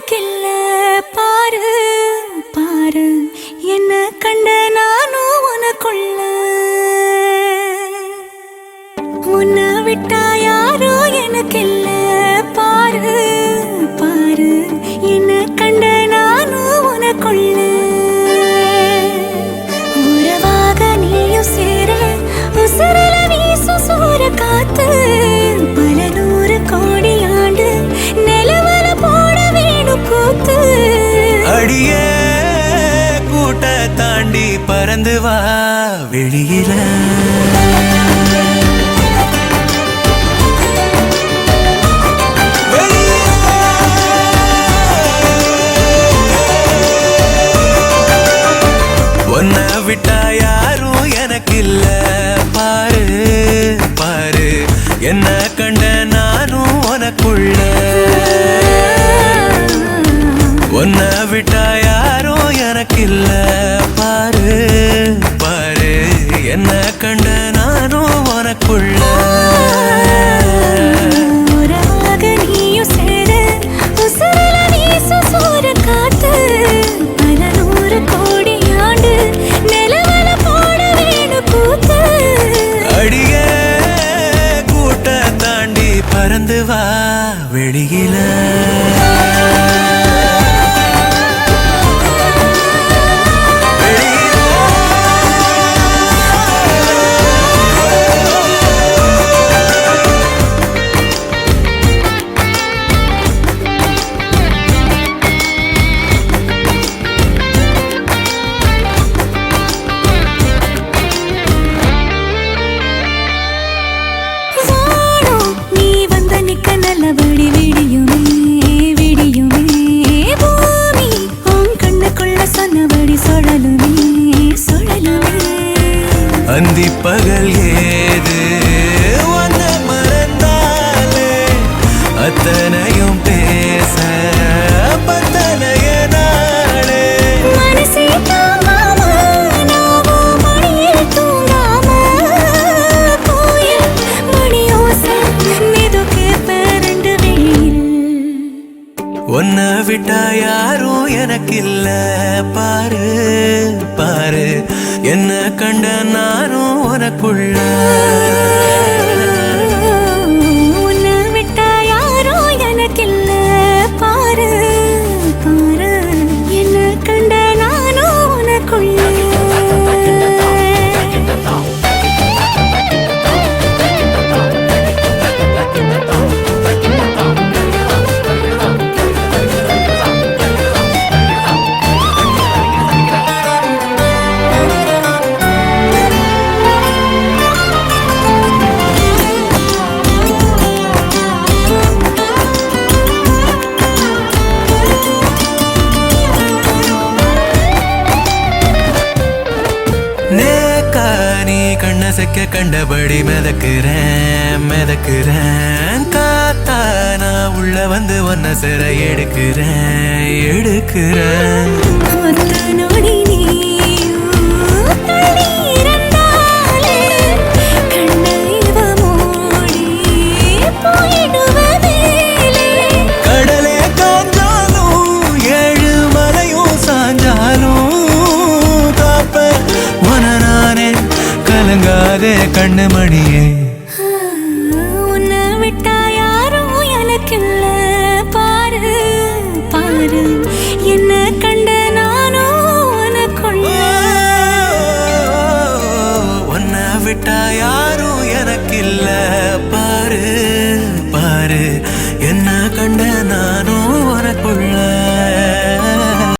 எனக்கில்ல பாரு பாரு என்ன கண்ட நானும் உனக்குள்ள உன்னை விட்டா யாரோ எனக்கில்ல பாரு பாரு என்ன கண்ட நானும் உனக்குள்ள உறவாக நீயும் சேர உசுரல வீசு சூற காத்து பல நூறு கோடி ஆண்டு நிலவல போட வேணும் கூத்து அடியே கூட்ட தாண்டி பறந்து வா வெளியில உன்னை விட்டா யாரும் எனக்கில்ல பாரு பாரு என்ன கண்ட நானும் உனக்குள்ள உன்னை விட்டா யாரும் எனக்கில்ல பாரு பாரு என்ன கண்ட நானும் உனக்குள்ள உறவாக நீயும் சேர உசுரல வீசு சூற காத்து பல நூறு கோடி ஆண்டு நிலவல போட வேணும் கூத்து அடியே கூட்ட தாண்டி பறந்து வா வெளியில நல்லபடி விடியுமே விடியுமே பூமி உன் கண்ணுக்குள்ள சொன்னபடி சுழலுமே சுழலுமே அந்தி பகல் ஏது உன்னை மறந்தாலே அத்தனையும் பேச பத்தனைய நாளே மனசே தாங்காம நாவோ மணியில் தூங்காம கோயில் மணியோசை மிதுக்கே பேரண்டு வெயில் உன்னை விட்டா யாரும் எனக்கில்ல பாரு பாரு என்ன கண்ட நானும் உனக்குள்ள உன்னை விட்டா யாரோ எனக்கில்ல பாரு பாரு என்ன கண்ட நானும் உனக்குள்ள கண்ணசைக்க கண்டபடி மிதக்குறேன் மிதக்குறேன் காத்தா நான் உள்ள வந்து ஒன்ன சிற எடுக்கிறேன் எடுக்கிறேன் கடலே காஞ்சாலும் ஏழு மலையும் சாஞ்சாலும் காப்ப உன நானே கலங்காதே கண்ணு மணியே உன்னை விட்டா யாரும் எனக்கில்ல பாரு பாரு என்ன கண்ட நானும் உனக்குள்ள உன்னை விட்டா